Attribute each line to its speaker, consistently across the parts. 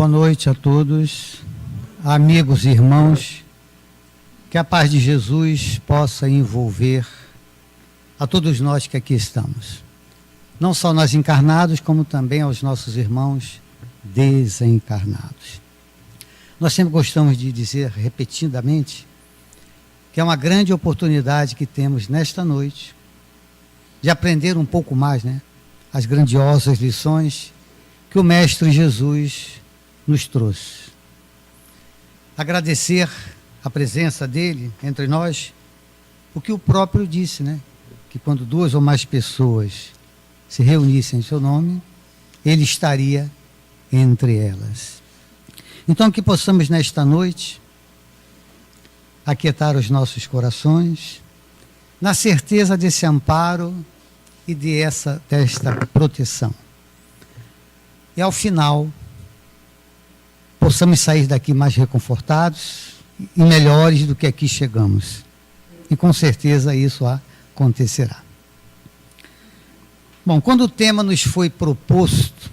Speaker 1: Boa noite a todos, amigos e irmãos, que a paz de Jesus possa envolver a todos nós que aqui estamos, não só nós encarnados, como também aos nossos irmãos desencarnados. Nós sempre gostamos de dizer repetidamente que é uma grande oportunidade que temos nesta noite de aprender um pouco mais, as grandiosas lições que o Mestre Jesus nos trouxe. Agradecer a presença dele entre nós, o que o próprio disse, que quando duas ou mais pessoas se reunissem em seu nome, ele estaria entre elas. Então, que possamos nesta noite aquietar os nossos corações, na certeza desse amparo e desta proteção. E ao final, possamos sair daqui mais reconfortados e melhores do que aqui chegamos. E com certeza isso acontecerá. Bom, quando o tema nos foi proposto,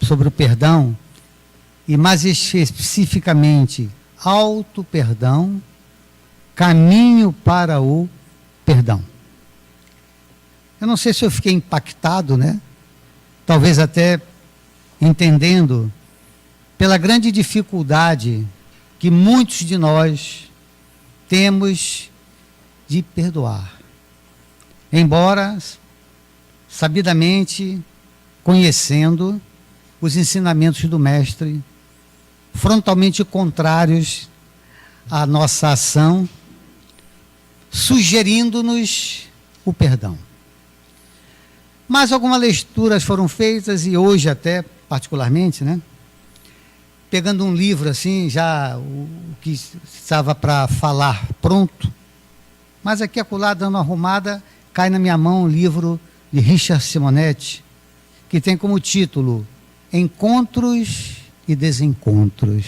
Speaker 1: sobre o perdão, e mais especificamente, auto-perdão, caminho para o perdão. Eu não sei se eu fiquei impactado, talvez até entendendo pela grande dificuldade que muitos de nós temos de perdoar. Embora, sabidamente, conhecendo os ensinamentos do Mestre, frontalmente contrários à nossa ação, sugerindo-nos o perdão. Mas algumas leituras foram feitas, e hoje até, particularmente, pegando um livro assim, já o que estava para falar pronto, mas aqui acolá, dando uma arrumada, cai na minha mão um livro de Richard Simonetti, que tem como título Encontros e Desencontros.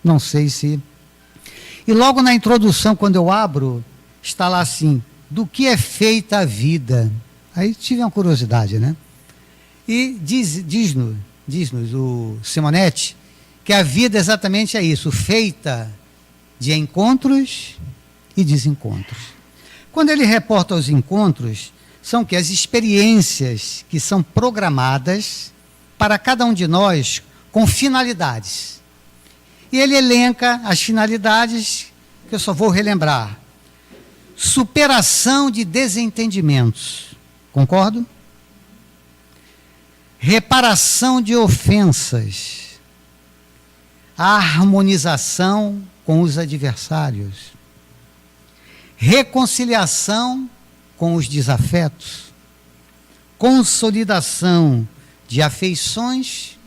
Speaker 1: Não sei se... E logo na introdução, quando eu abro, está lá assim, do que é feita a vida? Aí tive uma curiosidade, E diz-nos o Simonetti que a vida exatamente é isso, feita de encontros e desencontros. Quando ele reporta os encontros, são que as experiências que são programadas para cada um de nós com finalidades. E ele elenca as finalidades, que eu só vou relembrar. Superação de desentendimentos. Concordo? Reparação de ofensas. A harmonização com os adversários. Reconciliação com os desafetos. Consolidação de afeições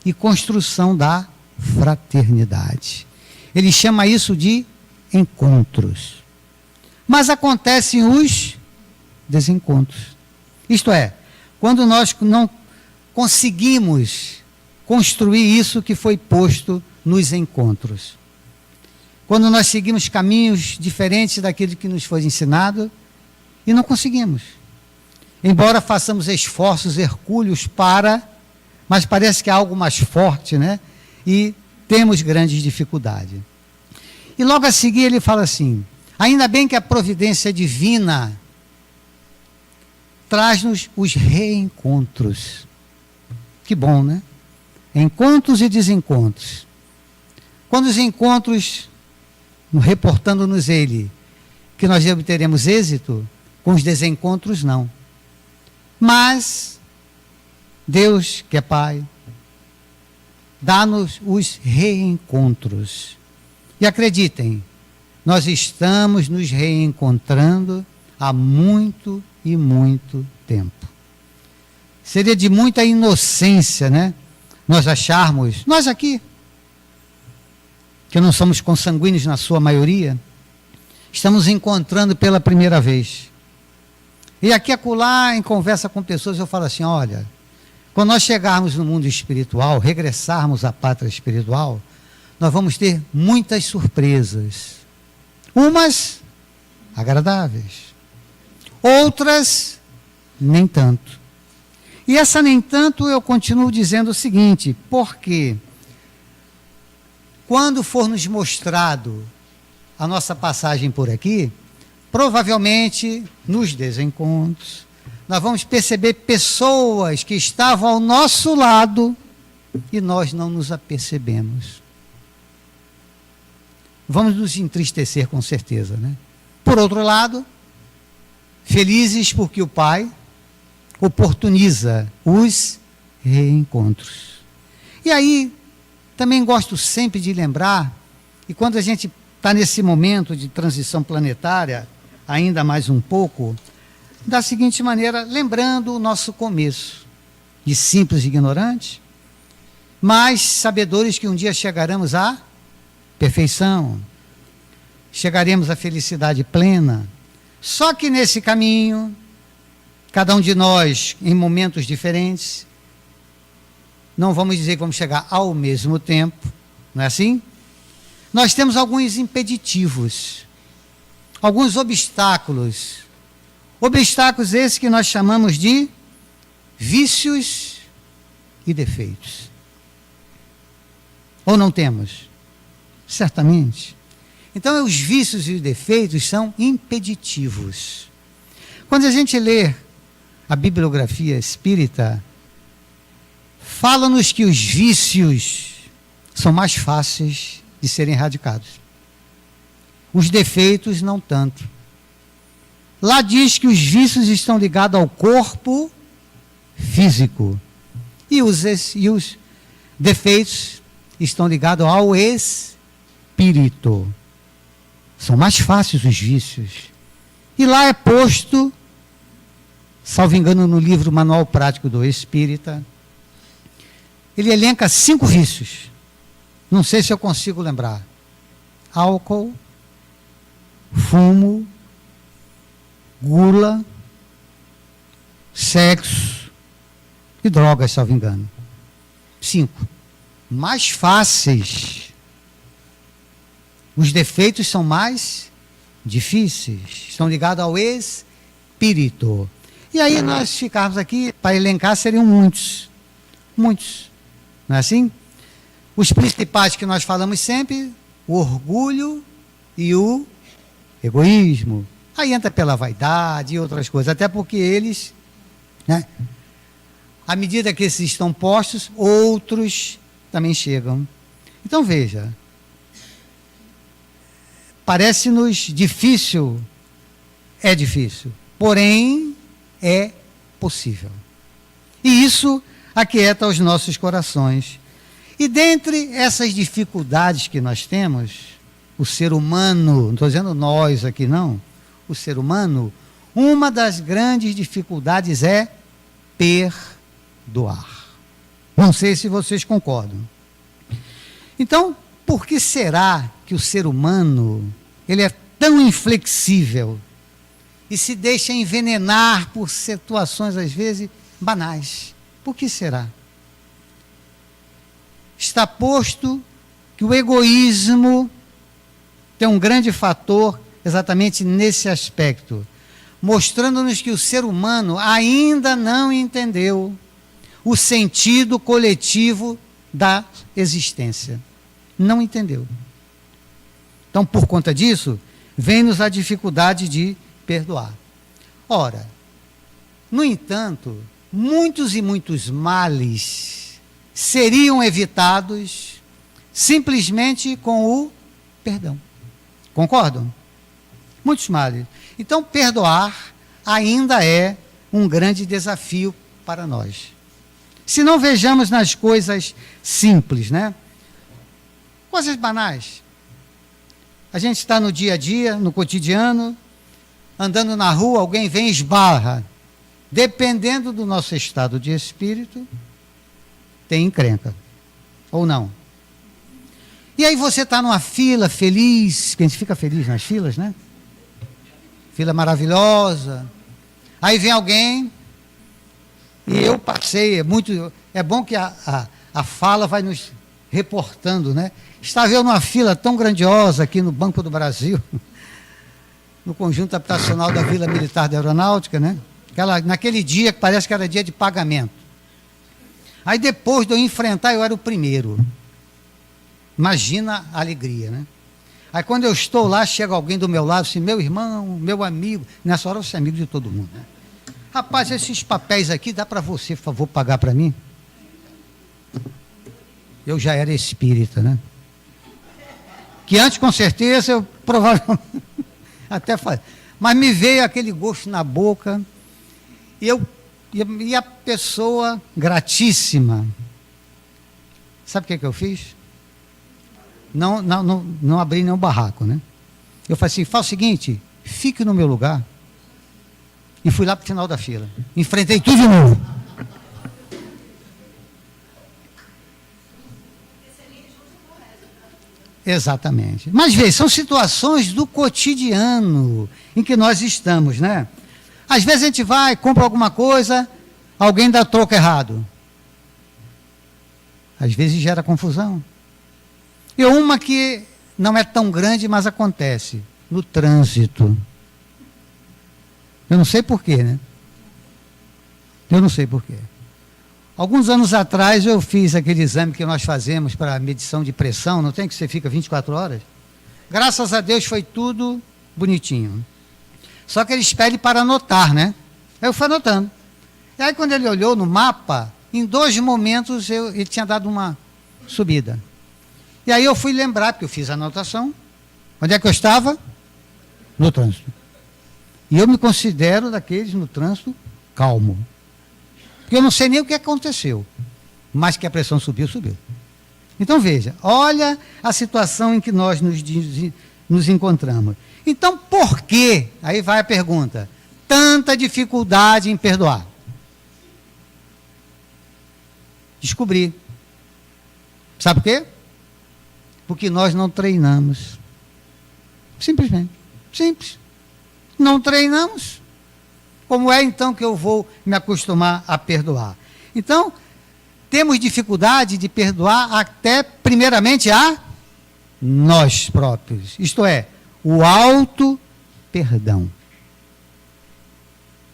Speaker 1: e construção da fraternidade. Ele chama isso de encontros. Mas acontecem os desencontros. Isto é, quando nós não conseguimos construir isso que foi posto nos encontros. Quando nós seguimos caminhos diferentes daquilo que nos foi ensinado e não conseguimos. Embora façamos esforços hercúleos mas parece que é algo mais forte, E temos grandes dificuldades. E logo a seguir ele fala assim, ainda bem que a providência divina traz-nos os reencontros. Que bom, Encontros e desencontros. Quando os encontros, reportando-nos ele, que nós obteremos êxito, com os desencontros não. Mas Deus, que é Pai, dá-nos os reencontros. E acreditem, nós estamos nos reencontrando há muito e muito tempo. Seria de muita inocência, nós acharmos, nós aqui, que não somos consanguíneos na sua maioria, estamos encontrando pela primeira vez. E aqui acolá, em conversa com pessoas, eu falo assim, olha, quando nós chegarmos no mundo espiritual, regressarmos à pátria espiritual, nós vamos ter muitas surpresas. Umas agradáveis, outras nem tanto. E essa, nem tanto, eu continuo dizendo o seguinte, porque quando for nos mostrado a nossa passagem por aqui, provavelmente, nos desencontros, nós vamos perceber pessoas que estavam ao nosso lado e nós não nos apercebemos. Vamos nos entristecer com certeza, né? Por outro lado, felizes porque o Pai oportuniza os reencontros. E aí, também gosto sempre de lembrar, e quando a gente está nesse momento de transição planetária, ainda mais um pouco, da seguinte maneira, lembrando o nosso começo, de simples e ignorantes, mas sabedores que um dia chegaremos à perfeição, chegaremos à felicidade plena. Só que nesse caminho, cada um de nós, em momentos diferentes, não vamos dizer que vamos chegar ao mesmo tempo, não é assim? Nós temos alguns impeditivos, alguns obstáculos esses que nós chamamos de vícios e defeitos. Ou não temos? Certamente. Então, os vícios e os defeitos são impeditivos. Quando a gente lê a bibliografia espírita, fala-nos que os vícios são mais fáceis de serem erradicados. Os defeitos, não tanto. Lá diz que os vícios estão ligados ao corpo físico e os defeitos estão ligados ao espírito. São mais fáceis os vícios. E lá é posto, salvo engano, no livro Manual Prático do Espírita, ele elenca 5 vícios. Não sei se eu consigo lembrar. Álcool, fumo, gula, sexo e drogas, salvo engano. 5. Mais fáceis. Os defeitos são mais difíceis. Estão ligados ao espírito. E aí nós ficarmos aqui, para elencar, seriam muitos. Muitos. Não é assim? Os principais que nós falamos sempre, o orgulho e o egoísmo. Aí entra pela vaidade e outras coisas, até porque eles, né, à medida que esses estão postos, outros também chegam. Então veja, parece-nos difícil, é difícil, porém é possível. E isso aquieta os nossos corações. E dentre essas dificuldades que nós temos, o ser humano, não estou dizendo nós aqui não, o ser humano, uma das grandes dificuldades é perdoar. Não sei se vocês concordam. Então, por que será que o ser humano, ele é tão inflexível e se deixa envenenar por situações, às vezes, banais? Por que será? Está posto que o egoísmo tem um grande fator exatamente nesse aspecto, mostrando-nos que o ser humano ainda não entendeu o sentido coletivo da existência. Não entendeu. Então, por conta disso, vem-nos a dificuldade de perdoar. Ora, no entanto, muitos e muitos males seriam evitados simplesmente com o perdão. Concordam? Muitos males. Então, perdoar ainda é um grande desafio para nós. Se não vejamos nas coisas simples, né? Coisas banais. A gente está no dia a dia, no cotidiano, andando na rua, alguém vem e esbarra. Dependendo do nosso estado de espírito, tem encrenca. Ou não. E aí você está numa fila feliz, que a gente fica feliz nas filas, né? Fila maravilhosa. Aí vem alguém, e eu passei, é bom que a fala vai nos reportando, né? Estava eu numa fila tão grandiosa aqui no Banco do Brasil, no conjunto habitacional da Vila Militar da Aeronáutica, né? Naquele dia que parece que era dia de pagamento. Aí depois de eu enfrentar, eu era o primeiro. Imagina a alegria, né? Aí quando eu estou lá, chega alguém do meu lado, assim, meu irmão, meu amigo. Nessa hora você é amigo de todo mundo, né? Rapaz, esses papéis aqui, dá para você, por favor, pagar para mim? Eu já era espírita, né? Que antes, com certeza, eu provavelmente até fazia. Mas me veio aquele gosto na boca, e a pessoa gratíssima. Sabe o que eu fiz? Não abri nenhum barraco, né? Eu falei assim, faz o seguinte, fique no meu lugar. E fui lá para o final da fila. Enfrentei tudo de novo. Exatamente. Mas veja, são situações do cotidiano em que nós estamos, né? Às vezes a gente vai, compra alguma coisa, alguém dá troco errado. Às vezes gera confusão. E uma que não é tão grande, mas acontece, no trânsito. Eu não sei porquê, né? Eu não sei porquê. Alguns anos atrás eu fiz aquele exame que nós fazemos para medição de pressão, não tem que você fica 24 horas? Graças a Deus foi tudo bonitinho. Só que eles pedem para anotar, né? Aí eu fui anotando. E aí quando ele olhou no mapa, em 2 momentos ele tinha dado uma subida. E aí eu fui lembrar, porque eu fiz a anotação. Onde é que eu estava? No trânsito. E eu me considero daqueles no trânsito calmo. Porque eu não sei nem o que aconteceu. Mas que a pressão subiu, subiu. Então veja, olha a situação em que nós nos encontramos. Então por que, aí vai a pergunta, tanta dificuldade em perdoar? Descobri. Sabe por quê? Porque nós não treinamos. Simplesmente. Simples. Não treinamos. Como é então que eu vou me acostumar a perdoar? Então, temos dificuldade de perdoar até, primeiramente, a nós próprios. Isto é, o auto-perdão.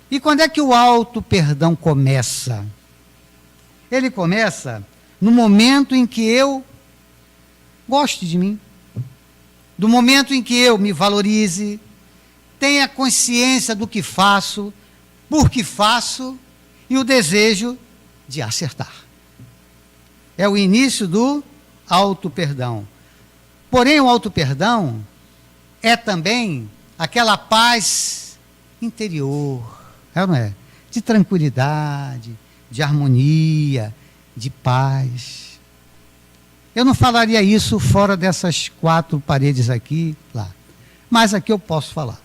Speaker 1: E quando é que o auto-perdão começa? Ele começa no momento em que eu goste de mim. Do momento em que eu me valorize, tenha consciência do que faço, por que faço e o desejo de acertar. É o início do auto-perdão. Porém, o auto-perdão é também aquela paz interior, é ou não é? De tranquilidade, de harmonia, de paz. Eu não falaria isso fora dessas 4 paredes aqui, lá. Mas aqui eu posso falar.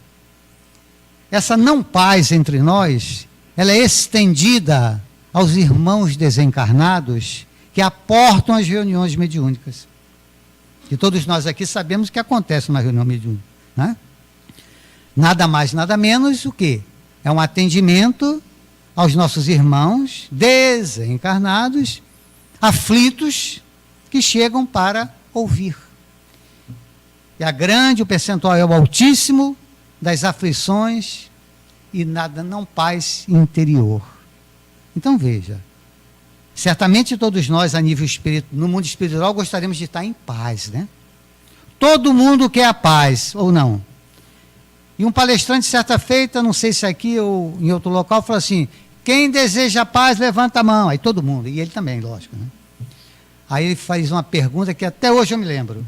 Speaker 1: Essa não paz entre nós, ela é estendida aos irmãos desencarnados que aportam as reuniões mediúnicas. E todos nós aqui sabemos que acontece uma reunião mediúnica, né? Nada mais, nada menos o quê? É um atendimento aos nossos irmãos desencarnados, aflitos, que chegam para ouvir. E o percentual é o altíssimo das aflições e nada, não paz interior. Então veja, certamente todos nós a nível espiritual, no mundo espiritual gostaríamos de estar em paz, né? Todo mundo quer a paz, ou não? E um palestrante certa feita, não sei se aqui ou em outro local, falou assim, quem deseja a paz, levanta a mão. Aí todo mundo, e ele também, lógico, né? Aí ele faz uma pergunta que até hoje eu me lembro.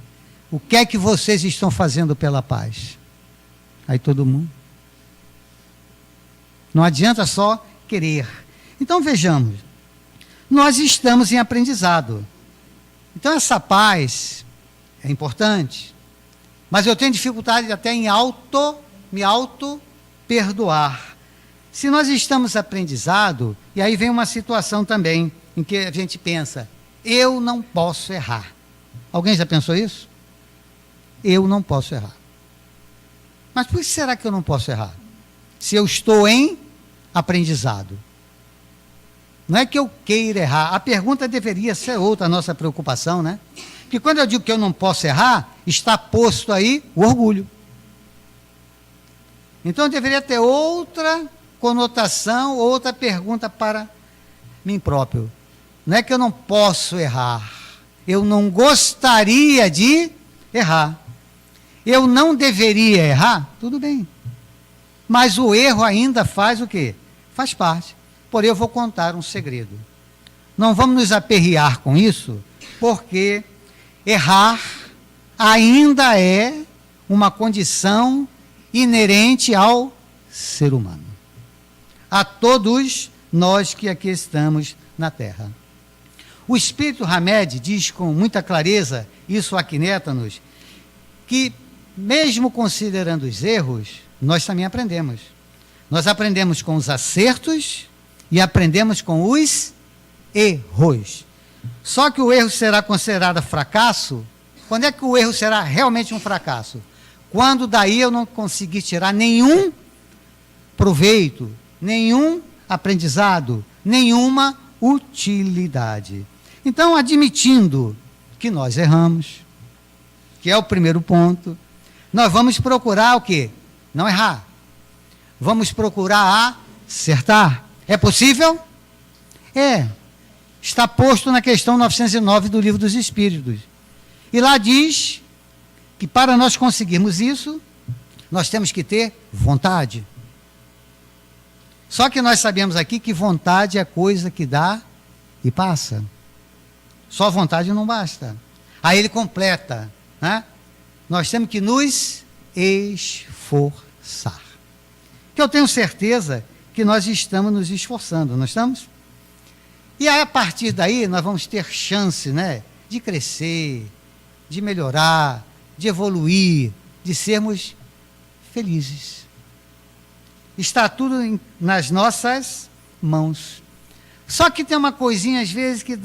Speaker 1: O que é que vocês estão fazendo pela paz? Aí todo mundo. Não adianta só querer. Então vejamos, nós estamos em aprendizado. Então essa paz é importante, mas eu tenho dificuldade até em me auto-perdoar. Se nós estamos aprendizado, e aí vem uma situação também em que a gente pensa, eu não posso errar. Alguém já pensou isso? Eu não posso errar. Mas por que será que eu não posso errar? Se eu estou em aprendizado. Não é que eu queira errar. A pergunta deveria ser outra, a nossa preocupação, né? Porque quando eu digo que eu não posso errar, está posto aí o orgulho. Então eu deveria ter outra conotação, outra pergunta para mim próprio. Não é que eu não posso errar. Eu não gostaria de errar. Eu não deveria errar? Tudo bem. Mas o erro ainda faz o quê? Faz parte. Porém, eu vou contar um segredo. Não vamos nos aperrear com isso, porque errar ainda é uma condição inerente ao ser humano. A todos nós que aqui estamos na Terra. O Espírito Hamed diz com muita clareza, isso aquieta-nos, que mesmo considerando os erros, nós também aprendemos. Nós aprendemos com os acertos e aprendemos com os erros. Só que o erro será considerado fracasso. Quando é que o erro será realmente um fracasso? Quando daí eu não conseguir tirar nenhum proveito, nenhum aprendizado, nenhuma utilidade. Então, admitindo que nós erramos, que é o primeiro ponto, nós vamos procurar o quê? Não errar. Vamos procurar acertar. É possível? É. Está posto na questão 909 do Livro dos Espíritos. E lá diz que para nós conseguirmos isso, nós temos que ter vontade. Só que nós sabemos aqui que vontade é coisa que dá e passa. Só vontade não basta. Aí ele completa, né? Nós temos que nos esforçar. Que eu tenho certeza que nós estamos nos esforçando, não estamos? E aí, a partir daí, nós vamos ter chance, né, de crescer, de melhorar, de evoluir, de sermos felizes. Está tudo nas nossas mãos. Só que tem uma coisinha, às vezes, que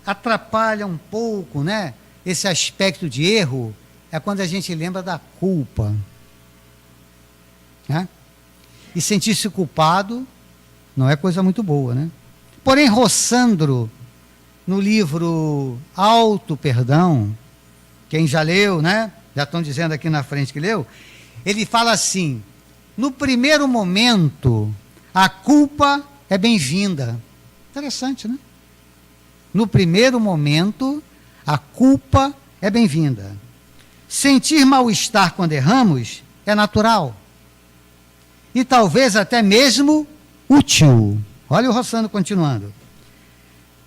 Speaker 1: atrapalha um pouco, né? Esse aspecto de erro, é quando a gente lembra da culpa. Né? E sentir-se culpado não é coisa muito boa, né? Porém, Rossandro, no livro Auto Perdão, quem já leu, né? Já estão dizendo aqui na frente que leu, ele fala assim: no primeiro momento, a culpa é bem-vinda. Interessante, né? No primeiro momento, a culpa é bem-vinda. Sentir mal-estar quando erramos é natural. E talvez até mesmo útil. Olha o Rossano continuando.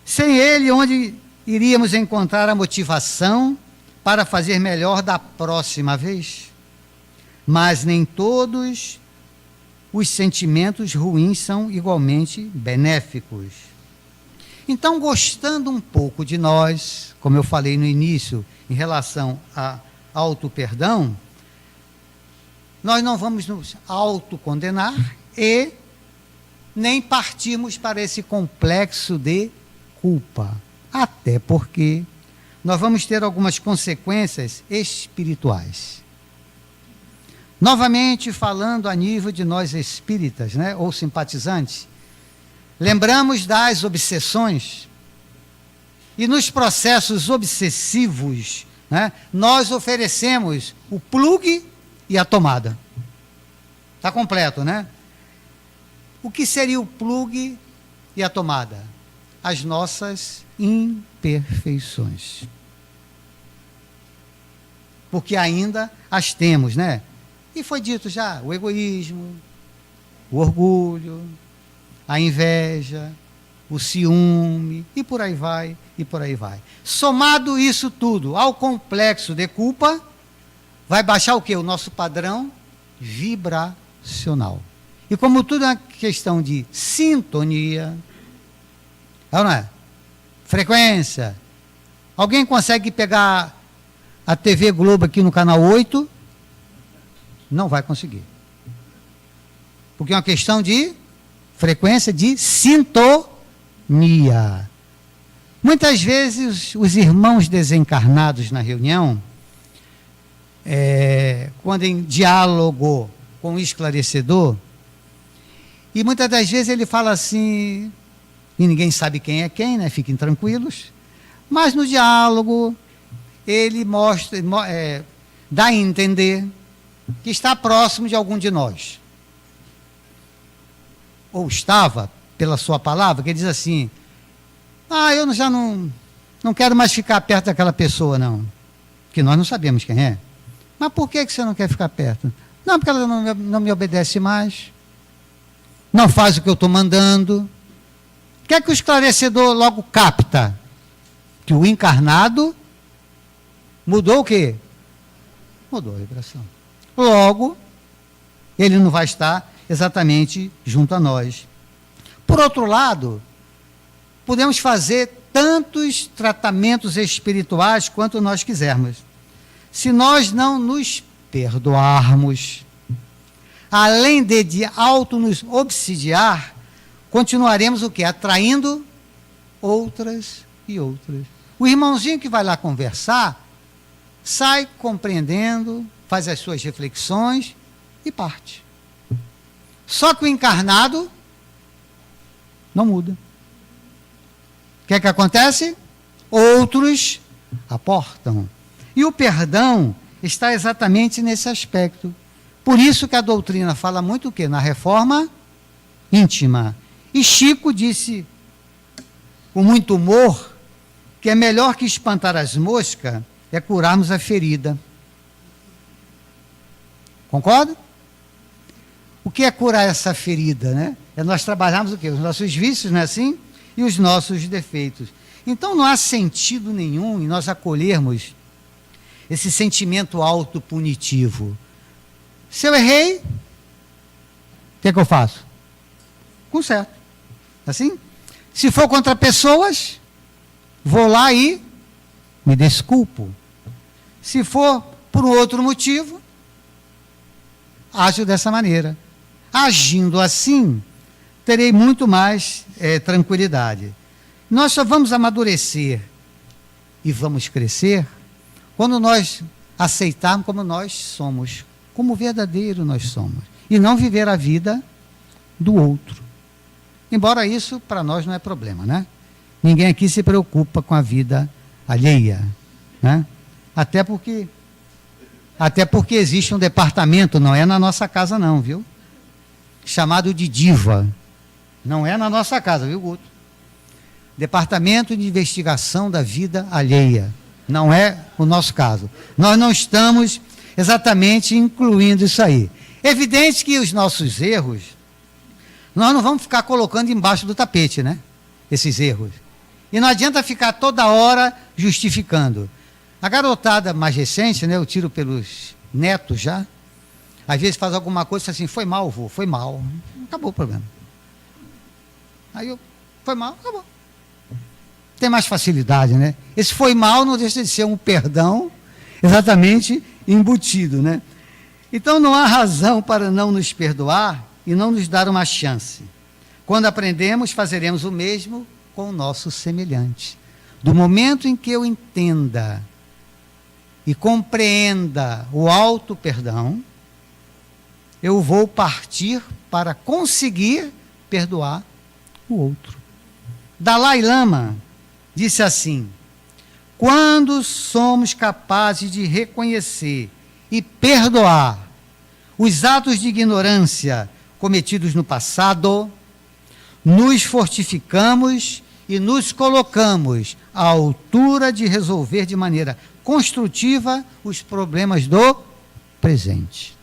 Speaker 1: Sem ele, onde iríamos encontrar a motivação para fazer melhor da próxima vez? Mas nem todos os sentimentos ruins são igualmente benéficos. Então, gostando um pouco de nós, como eu falei no início, em relação a auto-perdão, nós não vamos nos autocondenar e nem partirmos para esse complexo de culpa. Até porque nós vamos ter algumas consequências espirituais. Novamente, falando a nível de nós espíritas, né, ou simpatizantes, lembramos das obsessões. E nos processos obsessivos, né, nós oferecemos o plug e a tomada. Está completo, né? O que seria o plug e a tomada? As nossas imperfeições. Porque ainda as temos, né? E foi dito já, o egoísmo, o orgulho, a inveja, o ciúme, e por aí vai, e por aí vai. Somado isso tudo ao complexo de culpa, vai baixar o quê? O nosso padrão vibracional. E como tudo é uma questão de sintonia, não é? Frequência. Alguém consegue pegar a TV Globo aqui no canal 8? Não vai conseguir. Porque é uma questão de frequência de sintonia. Muitas vezes os irmãos desencarnados na reunião, quando em diálogo com o esclarecedor, e muitas das vezes ele fala assim, e ninguém sabe quem é quem, né? Fiquem tranquilos, mas no diálogo ele dá a entender que está próximo de algum de nós. Ou estava, pela sua palavra, que ele diz assim: Eu já não quero mais ficar perto daquela pessoa, não. Que nós não sabemos quem é. Mas por que você não quer ficar perto? Não, porque ela não me obedece mais. Não faz o que eu estou mandando. O que é que o esclarecedor logo capta? Que o encarnado mudou o quê? Mudou a vibração. Logo, ele não vai estar exatamente junto a nós. Por outro lado, podemos fazer tantos tratamentos espirituais quanto nós quisermos. Se nós não nos perdoarmos, além de auto nos obsidiar, continuaremos o quê? Atraindo outras e outras. O irmãozinho que vai lá conversar, sai compreendendo, faz as suas reflexões e parte. Só que o encarnado não muda. O que é que acontece? Outros aportam. E o perdão está exatamente nesse aspecto. Por isso que a doutrina fala muito o quê? Na reforma íntima. E Chico disse, com muito humor, que é melhor que espantar as moscas, é curarmos a ferida. Concorda? O que é curar essa ferida, né? É nós trabalharmos o quê? Os nossos vícios, não é assim? E os nossos defeitos. Então não há sentido nenhum em nós acolhermos esse sentimento autopunitivo. Se eu errei, o que é que eu faço? Conserto. Assim? Se for contra pessoas, vou lá e me desculpo. Se for por outro motivo, ajo dessa maneira. Agindo assim, terei muito mais tranquilidade. Nós só vamos amadurecer e vamos crescer quando nós aceitarmos como nós somos, como verdadeiro nós somos, e não viver a vida do outro. Embora isso para nós não é problema, né? Ninguém aqui se preocupa com a vida alheia, né? Até porque existe um departamento, não é na nossa casa não, viu? Chamado de diva. Não é na nossa casa, viu, Guto? Departamento de Investigação da Vida Alheia. Não é o nosso caso. Nós não estamos exatamente incluindo isso aí. Evidente que os nossos erros, nós não vamos ficar colocando embaixo do tapete, né? Esses erros. E não adianta ficar toda hora justificando. A garotada mais recente, né? Eu tiro pelos netos já. Às vezes faz alguma coisa assim, foi mal, vô, foi mal. Acabou o problema. Aí foi mal, acabou. Tem mais facilidade, né? Esse foi mal não deixa de ser um perdão exatamente embutido, né? Então não há razão para não nos perdoar e não nos dar uma chance. Quando aprendemos, fazeremos o mesmo com o nosso semelhante. Do momento em que eu entenda e compreenda o auto-perdão, eu vou partir para conseguir perdoar o outro. Dalai Lama disse assim: quando somos capazes de reconhecer e perdoar os atos de ignorância cometidos no passado, nos fortificamos e nos colocamos à altura de resolver de maneira construtiva os problemas do presente.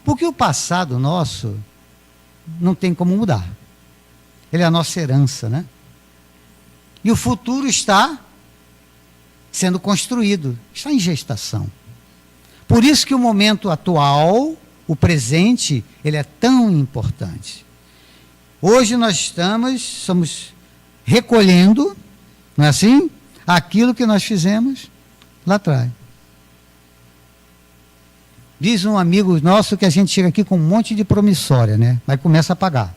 Speaker 1: Porque o passado nosso não tem como mudar. Ele é a nossa herança, né? E o futuro está sendo construído, está em gestação. Por isso que o momento atual, o presente, ele é tão importante. Hoje nós somos recolhendo, não é assim? Aquilo que nós fizemos lá atrás. Diz um amigo nosso que a gente chega aqui com um monte de promissória, né? Mas começa a pagar.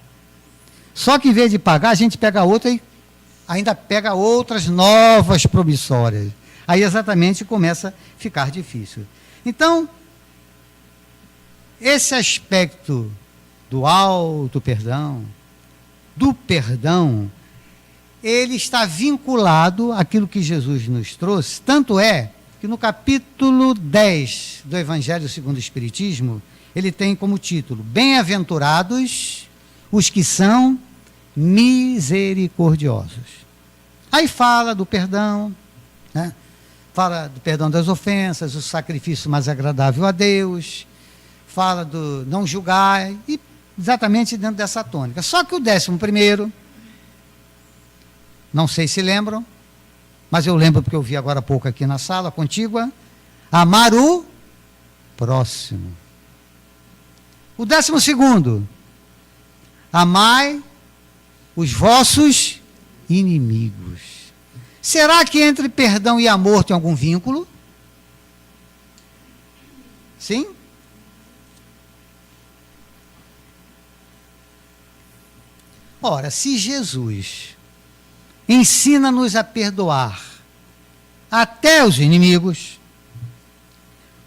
Speaker 1: Só que em vez de pagar, a gente pega outra e ainda pega outras novas promissórias. Aí exatamente começa a ficar difícil. Então, esse aspecto do auto-perdão, do perdão, ele está vinculado àquilo que Jesus nos trouxe. Tanto é que no capítulo 10 do Evangelho segundo o Espiritismo, ele tem como título: Bem-aventurados os que são misericordiosos. Aí fala do perdão, né? Fala do perdão das ofensas, o sacrifício mais agradável a Deus, fala do não julgar, e exatamente dentro dessa tônica. Só que o 11º, não sei se lembram, mas eu lembro porque eu vi agora há pouco aqui na sala contígua, amar o próximo. O 12º, amai os vossos inimigos. Será que entre perdão e amor tem algum vínculo? Sim? Ora, se Jesus ensina-nos a perdoar até os inimigos,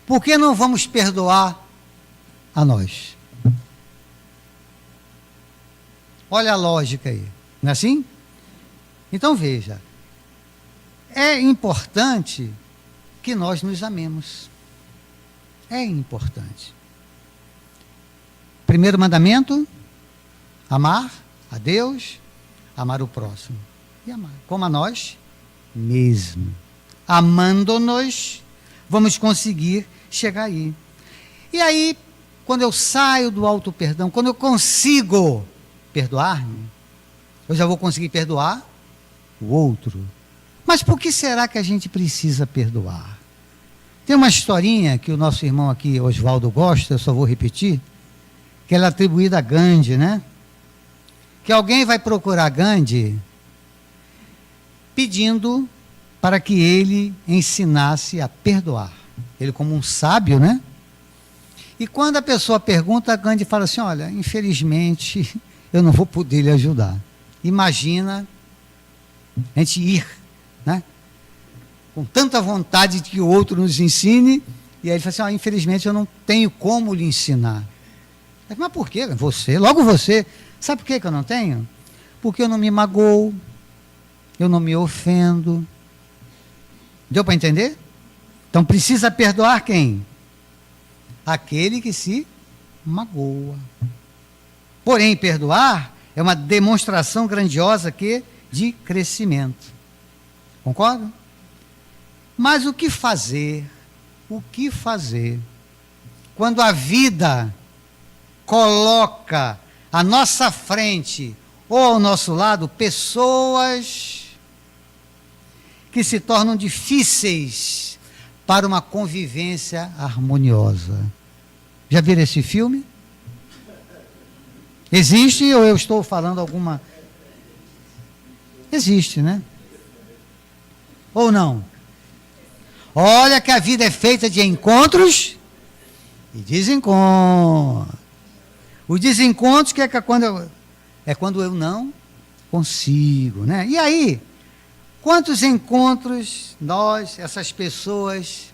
Speaker 1: por que não vamos perdoar a nós? Olha a lógica aí, não é assim? Então veja, é importante que nós nos amemos. É importante. Primeiro mandamento, amar a Deus, amar o próximo. E amar, como a nós mesmo. Amando-nos, vamos conseguir chegar aí. E aí, quando eu saio do auto-perdão, quando eu consigo perdoar-me, eu já vou conseguir perdoar o outro. Mas por que será que a gente precisa perdoar? Tem uma historinha que o nosso irmão aqui, Oswaldo, gosta, eu só vou repetir, que ela é atribuída a Gandhi, né? Que alguém vai procurar Gandhi pedindo para que ele ensinasse a perdoar. Ele como um sábio, né? E quando a pessoa pergunta, Gandhi fala assim, olha, infelizmente eu não vou poder lhe ajudar. Imagina a gente ir, né? Com tanta vontade de que o outro nos ensine, e aí ele fala assim, infelizmente eu não tenho como lhe ensinar. Mas por quê? Você, logo você. Sabe por que eu não tenho? Porque eu não me magoo, eu não me ofendo. Deu para entender? Então precisa perdoar quem? Aquele que se magoa. Porém, perdoar é uma demonstração grandiosa de crescimento. Concorda? Mas o que fazer? O que fazer quando a vida coloca à nossa frente ou ao nosso lado pessoas que se tornam difíceis para uma convivência harmoniosa? Já viram esse filme? Existe ou eu estou falando alguma... Existe, né? Ou não? Olha que a vida é feita de encontros e desencontros. Os desencontros que é quando eu não consigo, né? E aí, quantos encontros nós, essas pessoas,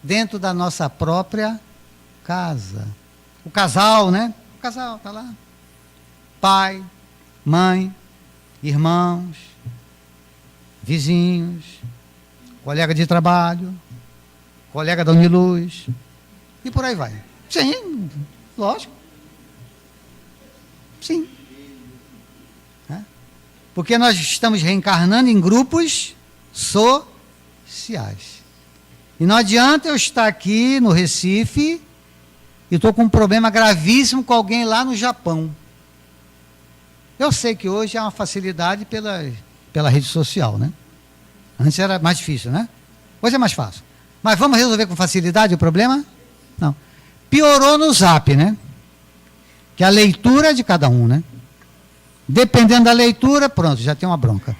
Speaker 1: dentro da nossa própria casa? O casal, né? O casal está lá. Pai, mãe, irmãos, vizinhos, colega de trabalho, colega da Uniluz, e por aí vai. Sim, lógico. Sim. Porque nós estamos reencarnando em grupos sociais. E não adianta eu estar aqui no Recife e estou com um problema gravíssimo com alguém lá no Japão. Eu sei que hoje é uma facilidade pela rede social, né? Antes era mais difícil, né? Hoje é mais fácil. Mas vamos resolver com facilidade o problema? Não. Piorou no Zap, né? Que é a leitura de cada um, né? Dependendo da leitura, pronto, já tem uma bronca.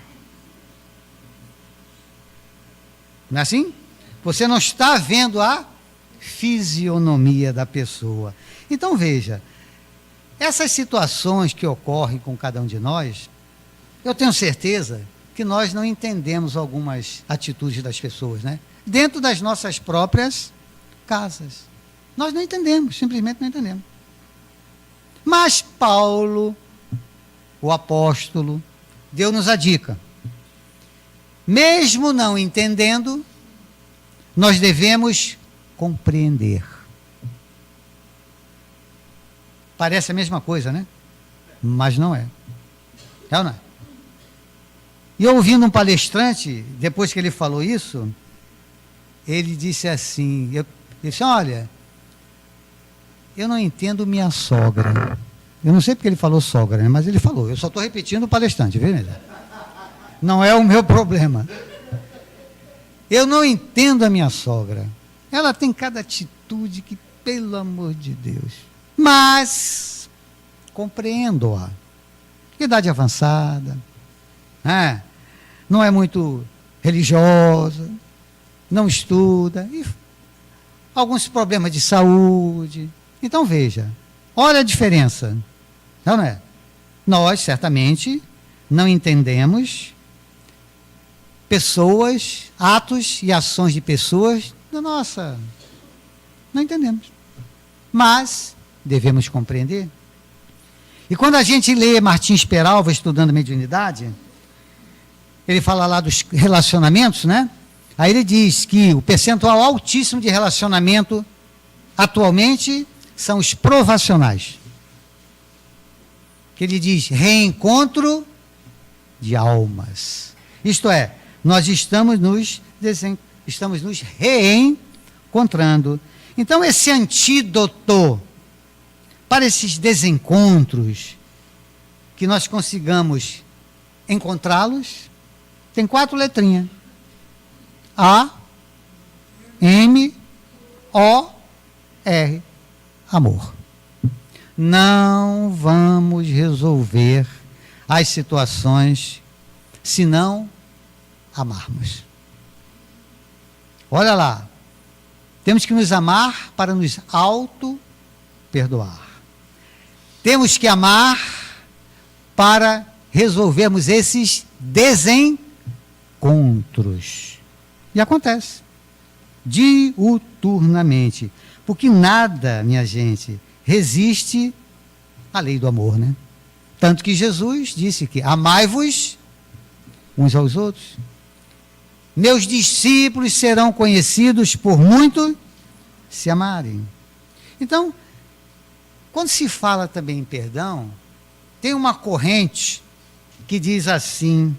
Speaker 1: Não é assim? Você não está vendo a fisionomia da pessoa. Então veja, essas situações que ocorrem com cada um de nós, eu tenho certeza que nós não entendemos algumas atitudes das pessoas, né? Dentro das nossas próprias casas. Nós não entendemos, simplesmente não entendemos. Mas Paulo, o apóstolo, deu-nos a dica. Mesmo não entendendo, nós devemos compreender. Parece a mesma coisa, né? Mas não é. É ou não é? E eu ouvindo um palestrante, depois que ele falou isso, ele disse assim, ele disse, olha, eu não entendo minha sogra. Eu não sei porque ele falou sogra, né? Mas ele falou, eu só estou repetindo o palestrante, viu? Não é o meu problema. Eu não entendo a minha sogra. Ela tem cada atitude que, pelo amor de Deus. Mas compreendo-a. Idade avançada, não é muito religiosa, não estuda, e alguns problemas de saúde. Então veja, olha a diferença, não é? Nós, certamente, não entendemos pessoas, atos e ações de pessoas da nossa. Não entendemos. Mas devemos compreender. E quando a gente lê Martins Peralva estudando mediunidade, ele fala lá dos relacionamentos, né? Aí ele diz que o percentual altíssimo de relacionamento atualmente são os provacionais. Que ele diz reencontro de almas. Isto é, nós estamos nos reencontrando. Então esse antídoto para esses desencontros, que nós consigamos encontrá-los, tem 4 letrinhas. A, M, O, R. Amor. Não vamos resolver as situações se não amarmos. Olha lá. Temos que nos amar para nos auto-perdoar. Temos que amar para resolvermos esses desencontros. E acontece. Diuturnamente. Porque nada, minha gente, resiste à lei do amor, né? Tanto que Jesus disse que amai-vos uns aos outros. Meus discípulos serão conhecidos por muito se amarem. Então, quando se fala também em perdão, tem uma corrente que diz assim,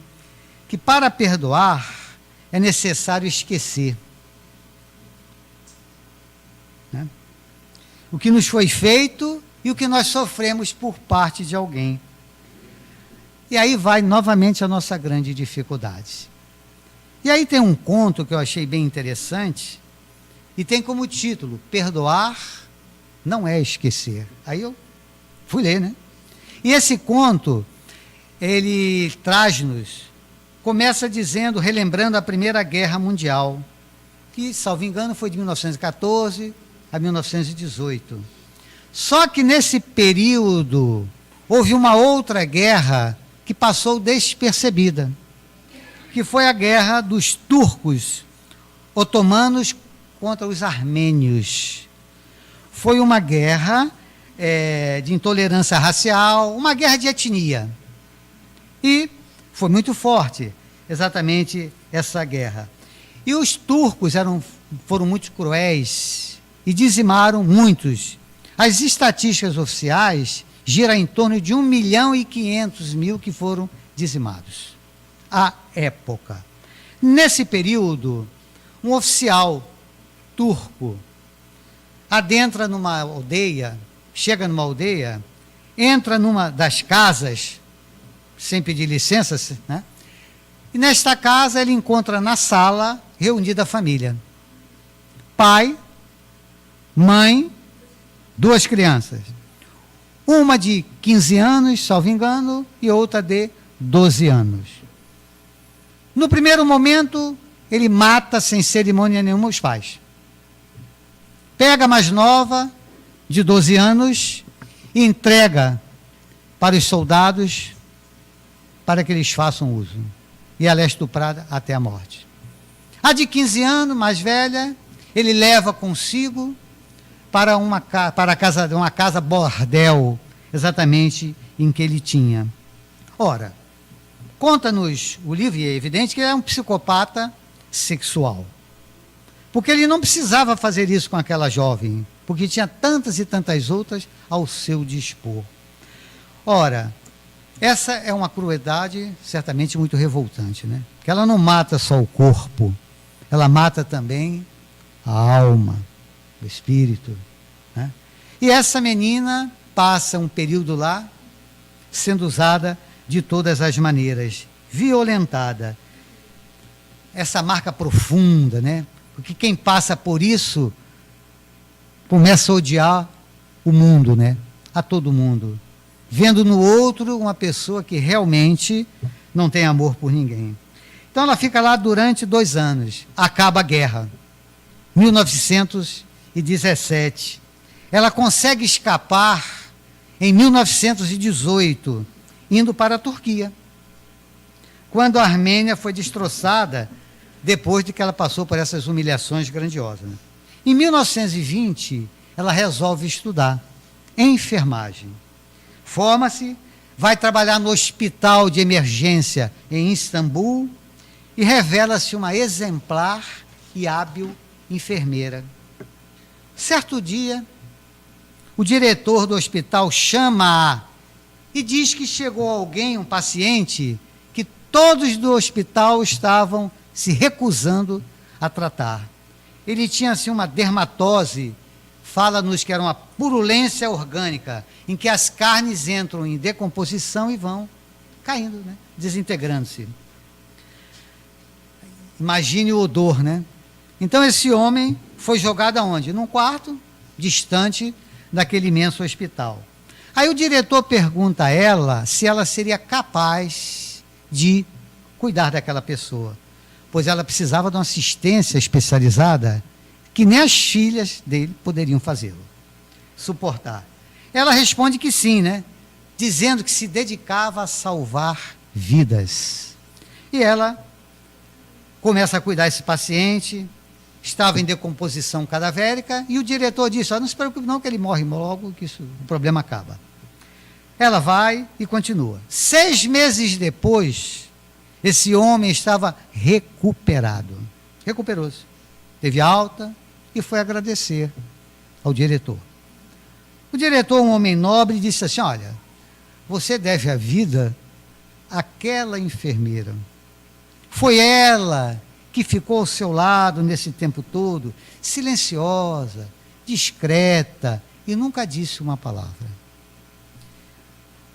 Speaker 1: que para perdoar é necessário esquecer, né? O que nos foi feito e o que nós sofremos por parte de alguém. E aí vai novamente a nossa grande dificuldade. E aí tem um conto que eu achei bem interessante, e tem como título, Perdoar não é esquecer. Aí eu fui ler, né? E esse conto, ele traz-nos, começa dizendo, relembrando a Primeira Guerra Mundial, que, salvo engano, foi de 1914 a 1918. Só que nesse período, houve uma outra guerra que passou despercebida, que foi a guerra dos turcos otomanos contra os armênios. Foi uma guerra de intolerância racial, uma guerra de etnia. E foi muito forte, exatamente, essa guerra. E os turcos foram muito cruéis e dizimaram muitos. As estatísticas oficiais giram em torno de 1.500.000 que foram dizimados. À época. Nesse período, um oficial turco adentra numa aldeia, chega numa aldeia, entra numa das casas, sem pedir licença, né? E nesta casa ele encontra na sala reunida a família. Pai, mãe, 2 crianças. Uma de 15 anos, salvo engano, e outra de 12 anos. No primeiro momento, ele mata sem cerimônia nenhuma os pais. Pega a mais nova, de 12 anos, e entrega para os soldados para que eles façam uso. E ela é estuprada até a morte. A de 15 anos, mais velha, ele leva consigo para uma casa bordel, exatamente em que ele tinha. Ora, conta-nos o livro, e é evidente que ele é um psicopata sexual. Porque ele não precisava fazer isso com aquela jovem, porque tinha tantas e tantas outras ao seu dispor. Ora, Essa é uma crueldade certamente muito revoltante, né? Porque ela não mata só o corpo, ela mata também a alma, o espírito, né? E essa menina passa um período lá sendo usada de todas as maneiras, violentada. Essa marca profunda, né? Porque quem passa por isso começa a odiar o mundo, né? A todo mundo, vendo no outro uma pessoa que realmente não tem amor por ninguém. Então ela fica lá durante 2 anos, acaba a guerra, 1917. Ela consegue escapar em 1918, indo para a Turquia, quando a Armênia foi destroçada depois de que ela passou por essas humilhações grandiosas, né? Em 1920, ela resolve estudar enfermagem. Forma-se, vai trabalhar no hospital de emergência em Istambul e revela-se uma exemplar e hábil enfermeira. Certo dia, o diretor do hospital chama-a e diz que chegou alguém, um paciente, que todos do hospital estavam se recusando a tratar. Ele tinha assim uma dermatose, fala-nos que era uma purulência orgânica, em que as carnes entram em decomposição e vão caindo, né? Desintegrando-se. Imagine o odor, né? Então esse homem foi jogado aonde? Num quarto distante daquele imenso hospital. Aí o diretor pergunta a ela se ela seria capaz de cuidar daquela pessoa, pois ela precisava de uma assistência especializada que nem as filhas dele poderiam fazê-lo, suportar. Ela responde que sim, né? Dizendo que se dedicava a salvar vidas. E ela começa a cuidar desse paciente, estava em decomposição cadavérica, e o diretor disse, não se preocupe não que ele morre logo, que isso, o problema acaba. Ela vai e continua. 6 meses depois, esse homem estava recuperado. Recuperou-se. Teve alta e foi agradecer ao diretor. O diretor, um homem nobre, disse assim, olha, você deve a vida àquela enfermeira. Foi ela que ficou ao seu lado nesse tempo todo, silenciosa, discreta, e nunca disse uma palavra.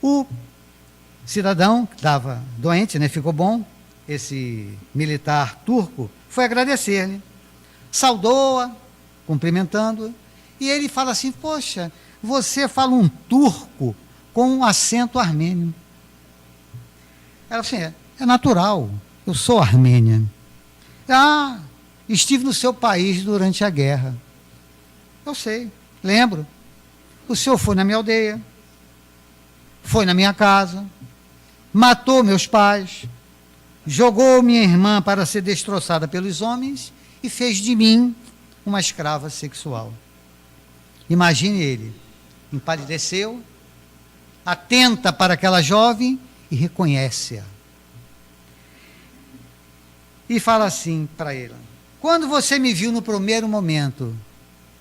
Speaker 1: O cidadão, que estava doente, né, ficou bom, esse militar turco, foi agradecer-lhe, saudou-a, cumprimentando-a, e ele fala assim, poxa, você fala um turco com um acento armênio. Ela assim, é natural, eu sou armênia. Ah, estive no seu país durante a guerra. Eu sei, lembro. O senhor foi na minha aldeia, foi na minha casa, matou meus pais, jogou minha irmã para ser destroçada pelos homens e fez de mim uma escrava sexual. Imagine ele, empalideceu, atenta para aquela jovem e reconhece-a. E fala assim para ela, quando você me viu no primeiro momento,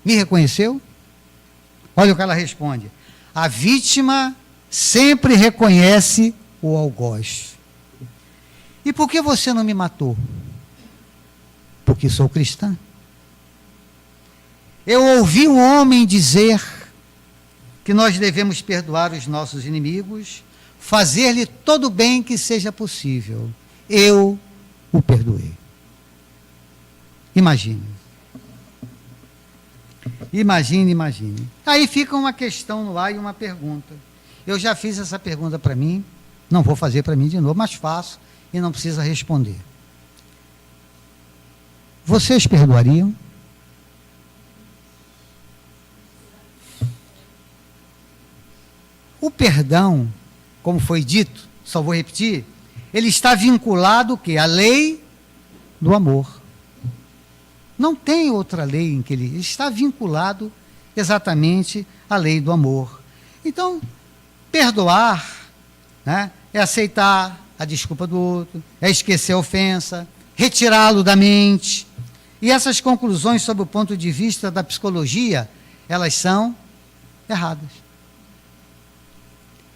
Speaker 1: me reconheceu? Olha o que ela responde, a vítima sempre reconhece o algoz. E por que você não me matou? Porque sou cristã. Eu ouvi um homem dizer que nós devemos perdoar os nossos inimigos, fazer-lhe todo o bem que seja possível. Eu o perdoei. Imagine. Imagine, imagine. Aí fica uma questão no ar e uma pergunta. Eu já fiz essa pergunta para mim, não vou fazer para mim de novo, mas faço e não precisa responder. Vocês perdoariam? O perdão, como foi dito, só vou repetir, ele está vinculado que à lei do amor. Não tem outra lei em que ele está vinculado exatamente à lei do amor. Então, perdoar, né, é aceitar a desculpa do outro, é esquecer a ofensa, retirá-lo da mente. E essas conclusões, sob o ponto de vista da psicologia, elas são erradas.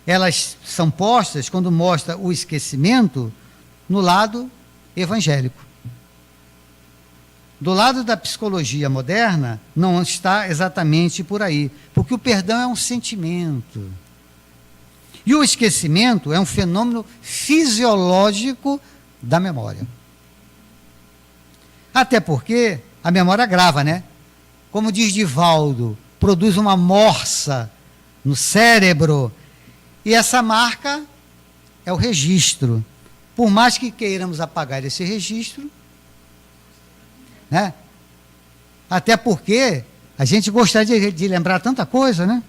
Speaker 1: elas são postas, quando mostra o esquecimento, no lado evangélico. Do lado da psicologia moderna, não está exatamente por aí, porque o perdão é um sentimento. E o esquecimento é um fenômeno fisiológico da memória. Até porque a memória grava, né? Como diz Divaldo, produz uma morsa no cérebro, e essa marca é o registro. Por mais que queiramos apagar esse registro, né? Até porque a gente gostaria de lembrar tanta coisa, né?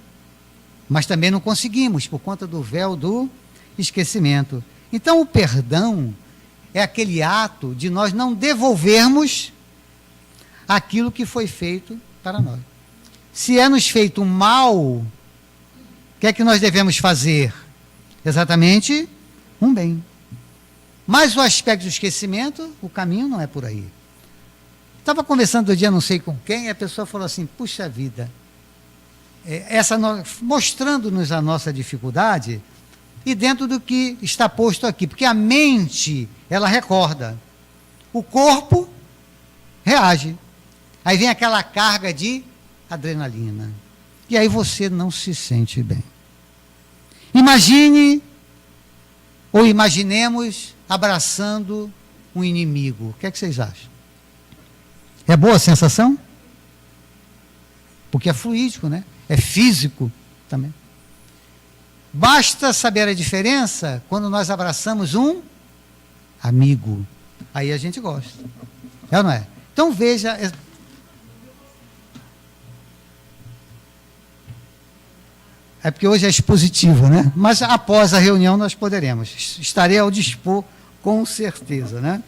Speaker 1: Mas também não conseguimos, por conta do véu do esquecimento. Então, o perdão é aquele ato de nós não devolvermos aquilo que foi feito para nós. Se é nos feito um mal, o que é que nós devemos fazer? Exatamente um bem. Mas o aspecto do esquecimento, o caminho não é por aí. Estava conversando outro dia, não sei com quem, e a pessoa falou assim, puxa vida, mostrando-nos a nossa dificuldade, e dentro do que está posto aqui, porque a mente, ela recorda, o corpo reage, aí vem aquela carga de adrenalina, e aí você não se sente bem. Imagine, ou imaginemos, abraçando um inimigo, o que é que vocês acham? É boa a sensação? Porque é fluídico, né? É físico também. Basta saber a diferença quando nós abraçamos um amigo. Aí a gente gosta. É ou não é? Então veja. É porque hoje é expositivo, né? Mas após a reunião nós poderemos. Estarei ao dispor, com certeza, né?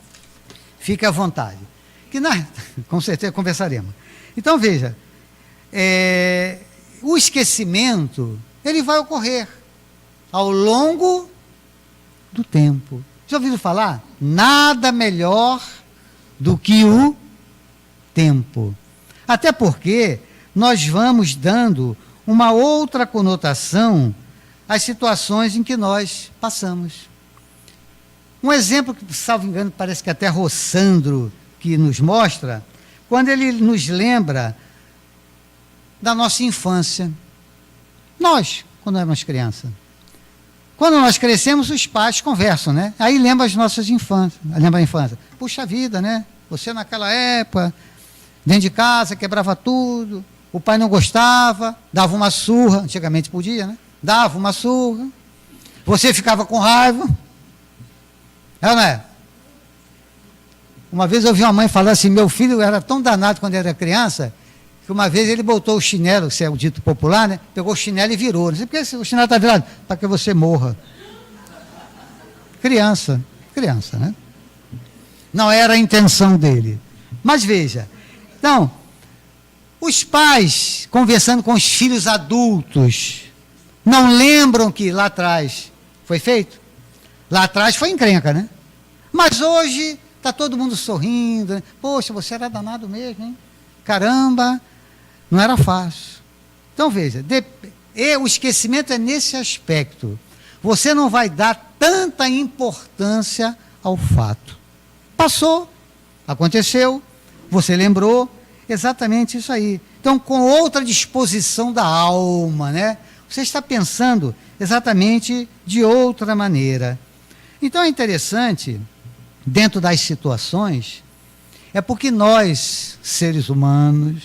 Speaker 1: Fique à vontade. Com certeza conversaremos. Então veja. O esquecimento, ele vai ocorrer ao longo do tempo. Já ouviram falar? Nada melhor do que o tempo. Até porque nós vamos dando uma outra conotação às situações em que nós passamos. Um exemplo que, salvo engano, parece que até Rossandro que nos mostra, quando ele nos lembra da nossa infância. Nós, quando éramos crianças. Quando nós crescemos, os pais conversam, né? Aí lembra as nossas infâncias, lembra a infância. Puxa vida, né? Você naquela época, dentro de casa, quebrava tudo, o pai não gostava, dava uma surra, antigamente podia, né? Dava uma surra, você ficava com raiva. É ou não é? Uma vez eu ouvi uma mãe falar assim, meu filho era tão danado quando era criança, que uma vez ele botou o chinelo, que é o dito popular, né? Pegou o chinelo e virou. Não sei por que o chinelo está virado. Para que você morra. Criança, né? Não era a intenção dele. Mas veja, então, os pais conversando com os filhos adultos, não lembram que lá atrás foi feito? Lá atrás foi encrenca, né? Mas hoje está todo mundo sorrindo, né? Poxa, você era danado mesmo, hein? Caramba, não era fácil. Então veja, o esquecimento é nesse aspecto. Você não vai dar tanta importância ao fato. Passou, aconteceu, você lembrou, exatamente isso aí. Então, com outra disposição da alma, né? Você está pensando exatamente de outra maneira. Então é interessante, dentro das situações, é porque nós, seres humanos,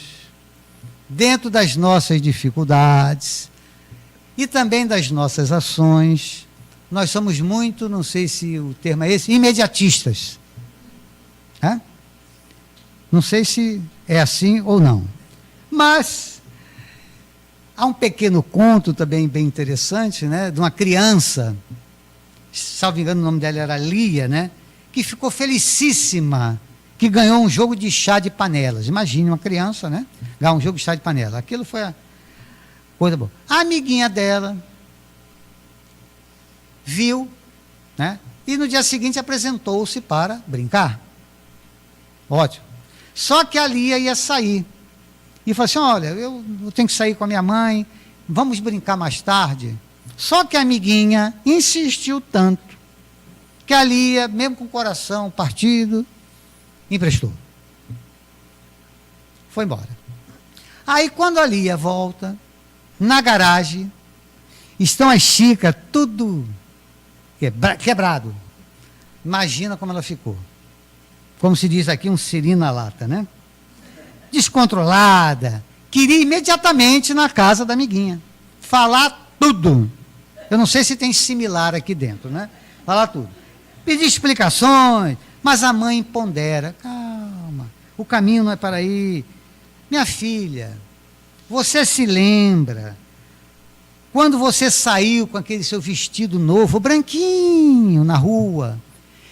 Speaker 1: dentro das nossas dificuldades e também das nossas ações, nós somos muito, não sei se o termo é esse, imediatistas. Não sei se é assim ou não. Mas há um pequeno conto também bem interessante, né, de uma criança, salvo engano o nome dela era Lia, né, que ficou felicíssima, que ganhou um jogo de chá de panelas. Imagine uma criança, né, ganhar um jogo de chá de panela. Aquilo foi a coisa boa. A amiguinha dela viu, né, e no dia seguinte apresentou-se para brincar. Ótimo. Só que a Lia ia sair. E falou assim, olha, eu tenho que sair com a minha mãe, vamos brincar mais tarde. Só que a amiguinha insistiu tanto que a Lia, mesmo com o coração partido, emprestou. Foi embora. Aí quando a Lia volta, na garagem, estão as xícaras tudo quebrado. Imagina como ela ficou. Como se diz aqui, um siri na lata, né? Descontrolada. Queria imediatamente na casa da amiguinha. Falar tudo. Eu não sei se tem similar aqui dentro, né? Falar tudo. Pedir explicações, mas a mãe pondera. Calma, o caminho não é para aí. Minha filha, você se lembra quando você saiu com aquele seu vestido novo, branquinho, na rua,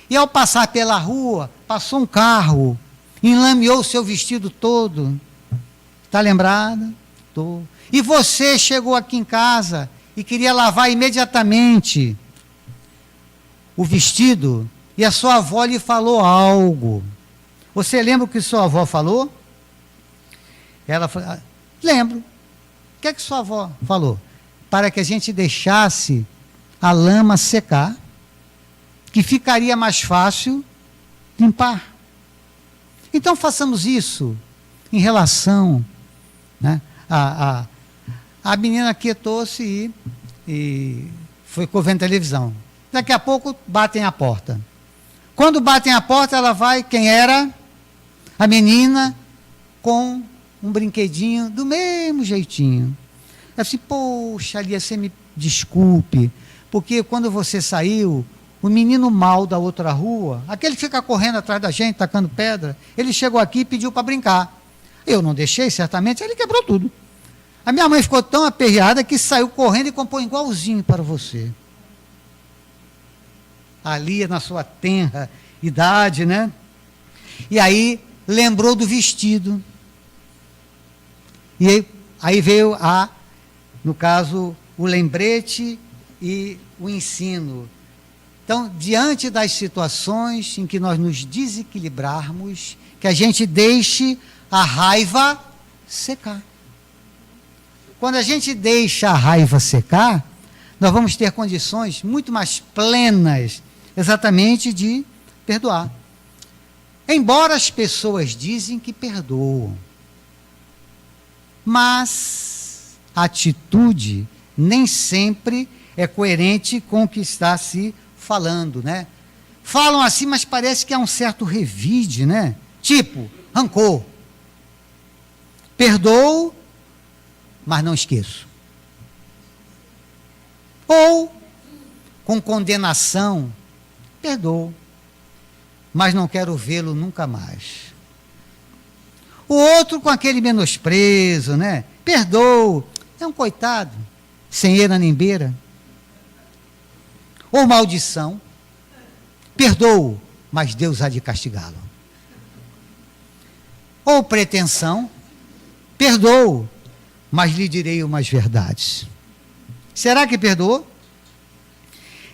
Speaker 1: e ao passar pela rua, passou um carro, enlameou o seu vestido todo. Está lembrada? Tô. E você chegou aqui em casa e queria lavar imediatamente o vestido, e a sua avó lhe falou algo. Você lembra o que sua avó falou? Ela falou, lembro. O que é que sua avó falou? Para que a gente deixasse a lama secar, que ficaria mais fácil limpar. Então façamos isso em relação, né, a menina quietou-se e foi vendo televisão. Daqui a pouco batem a porta. Quando batem a porta, ela vai, quem era? A menina com um brinquedinho do mesmo jeitinho. Ela disse, poxa, Lia, você me desculpe, porque quando você saiu, o menino mau da outra rua, aquele que fica correndo atrás da gente, tacando pedra, ele chegou aqui e pediu para brincar. Eu não deixei, certamente, ele quebrou tudo. A minha mãe ficou tão aperreada que saiu correndo e comprou igualzinho para você. A Lia, na sua tenra idade, né? E aí, lembrou do vestido. E aí veio no caso, o lembrete e o ensino. Então, diante das situações em que nós nos desequilibrarmos, que a gente deixe a raiva secar. Quando a gente deixa a raiva secar, nós vamos ter condições muito mais plenas, exatamente, de perdoar. Embora as pessoas dizem que perdoam, mas a atitude nem sempre é coerente com o que está se falando, né? Falam assim, mas parece que há um certo revide, né? Tipo, rancor. Perdoo, mas não esqueço. Ou, com condenação, perdoo, mas não quero vê-lo nunca mais. O outro com aquele menosprezo, né? Perdoo, é um coitado, sem eira nem beira. Ou maldição, perdoo, mas Deus há de castigá-lo. Ou pretensão, perdoo, mas lhe direi umas verdades. Será que perdoou?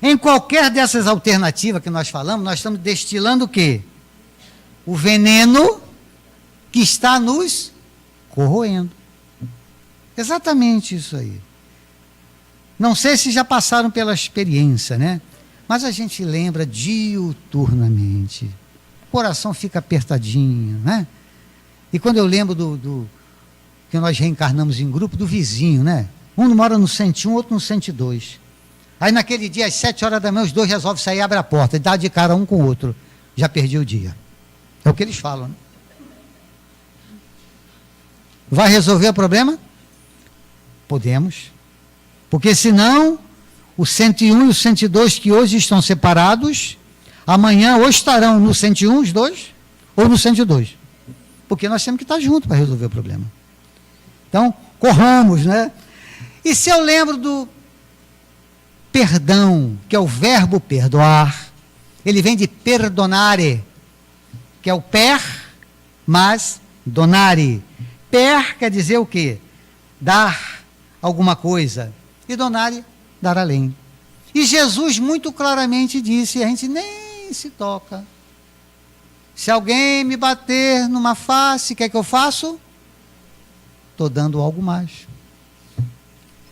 Speaker 1: Em qualquer dessas alternativas que nós falamos, nós estamos destilando o quê? O veneno que está nos corroendo. Exatamente isso aí. Não sei se já passaram pela experiência, né? Mas a gente lembra diuturnamente. O coração fica apertadinho, né? E quando eu lembro do que nós reencarnamos em grupo, do vizinho, né? Um mora no 101, outro no 102. Aí naquele dia, às 7 horas da manhã, os dois resolvem sair e abrem a porta, e dá de cara um com o outro. Já perdi o dia. É o que eles falam, né? Vai resolver o problema? Podemos. Porque senão, o 101 e o 102 que hoje estão separados, amanhã ou estarão no 101 os dois, ou no 102. Porque nós temos que estar juntos para resolver o problema. Então, corramos, né? E se eu lembro do perdão, que é o verbo perdoar, ele vem de perdonare, que é o per, mas donare. Per quer dizer o quê? Dar alguma coisa. E donare, dar além. E Jesus muito claramente disse, a gente nem se toca. Se alguém me bater numa face, o que é que eu faço? Estou dando algo mais.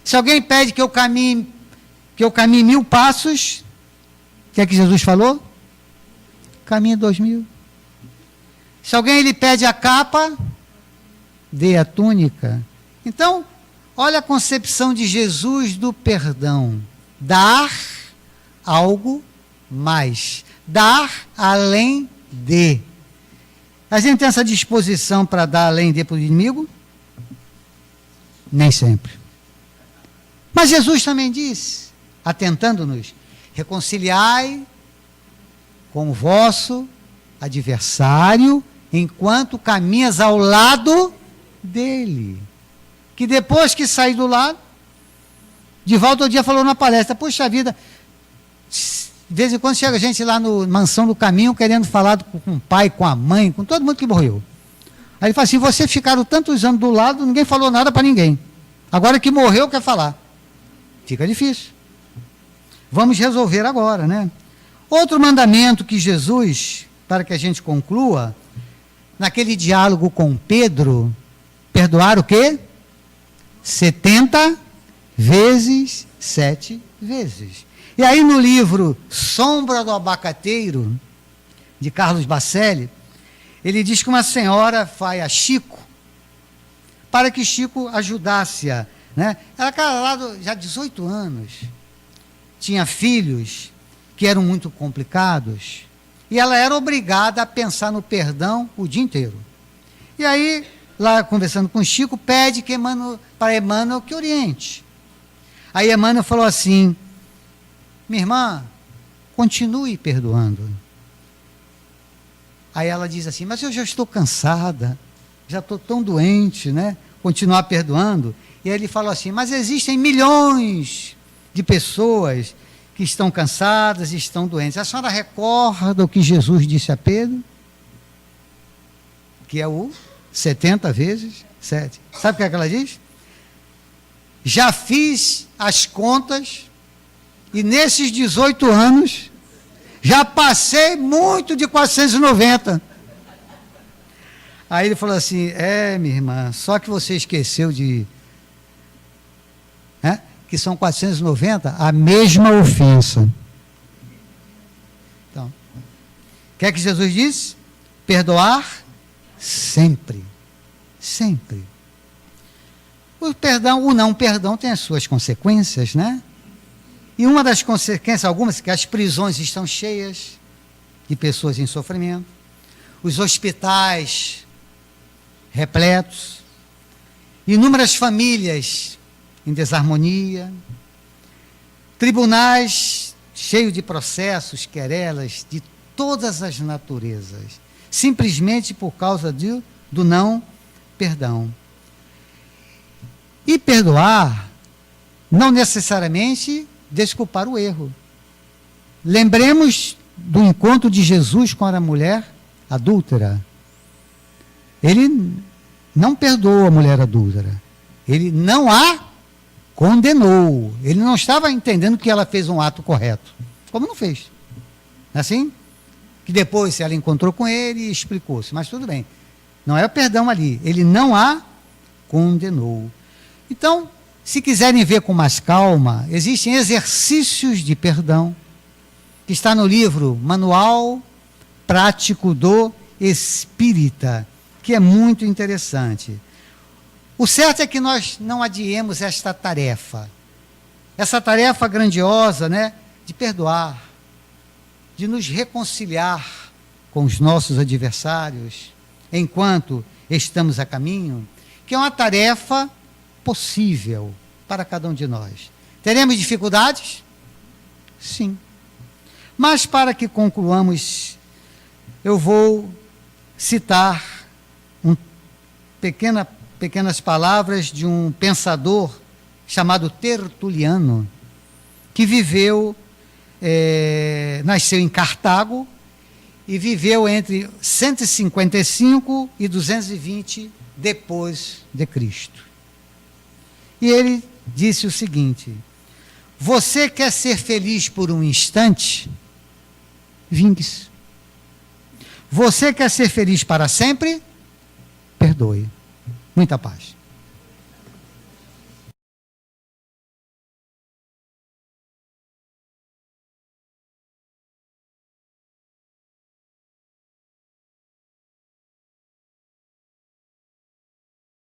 Speaker 1: Se alguém pede que eu caminhe que eu caminhe 1000 passos, o que é que Jesus falou? Caminhe 2000. Se alguém lhe pede a capa, dê a túnica. Então, olha a concepção de Jesus do perdão. Dar algo mais. Dar além de. A gente tem essa disposição para dar além de para o inimigo? Nem sempre. Mas Jesus também disse, atentando-nos, reconciliai com o vosso adversário enquanto caminhas ao lado dele. Que depois que sair do lado, de volta ao dia falou na palestra, puxa vida, de vez em quando chega gente lá no Mansão do Caminho querendo falar com o pai, com a mãe, com todo mundo que morreu. Aí ele fala assim, vocês ficaram tantos anos do lado, ninguém falou nada para ninguém. Agora que morreu, quer falar. Fica difícil. Vamos resolver agora, né? Outro mandamento que Jesus, para que a gente conclua, naquele diálogo com Pedro, perdoar o quê? 70 vezes 7 vezes. E aí no livro Sombra do Abacateiro, de Carlos Bacelli, ele diz que uma senhora vai a Chico, para que Chico ajudasse-a, né? Ela casada já há 18 anos, tinha filhos que eram muito complicados, e ela era obrigada a pensar no perdão o dia inteiro. E aí, lá conversando com Chico, pede que para Emmanuel que oriente. Aí Emmanuel falou assim, minha irmã, continue perdoando. Aí ela diz assim, mas eu já estou cansada, já estou tão doente, né? Continuar perdoando. E aí ele falou assim, mas existem milhões de pessoas que estão cansadas e estão doentes. A senhora recorda o que Jesus disse a Pedro? Que é o 70 vezes 7. Sabe o que é que ela diz? Já fiz as contas e nesses 18 anos já passei muito de 490. Aí ele falou assim, minha irmã, só que você esqueceu de... que são 490, a mesma ofensa. Então, o que é que Jesus disse? Perdoar sempre. Sempre. O perdão, o não perdão tem as suas consequências, né? E uma das consequências, algumas, que as prisões estão cheias de pessoas em sofrimento, os hospitais repletos, inúmeras famílias em desarmonia, tribunais cheios de processos, querelas de todas as naturezas, simplesmente por causa do não perdão. E perdoar não necessariamente desculpar o erro. Lembremos do encontro de Jesus com a mulher adúltera. Ele não perdoou a mulher adúltera. Ele não a condenou. Ele não estava entendendo que ela fez um ato correto. Como não fez. Assim? Que depois ela encontrou com ele e explicou-se. Mas tudo bem. Não é o perdão ali. Ele não a condenou. Então, se quiserem ver com mais calma, existem exercícios de perdão, que está no livro Manual Prático do Espírita, que é muito interessante. O certo é que nós não adiemos esta tarefa. Essa tarefa grandiosa, né, de perdoar, de nos reconciliar com os nossos adversários, enquanto estamos a caminho, que é uma tarefa possível para cada um de nós. Teremos dificuldades? Sim. Mas para que concluamos, eu vou citar pequenas palavras de um pensador chamado Tertuliano, que nasceu em Cartago e viveu entre 155 e 220 depois de Cristo. E ele disse o seguinte: você quer ser feliz por um instante? Vingue-se. Você quer ser feliz para sempre? Perdoe. Muita paz.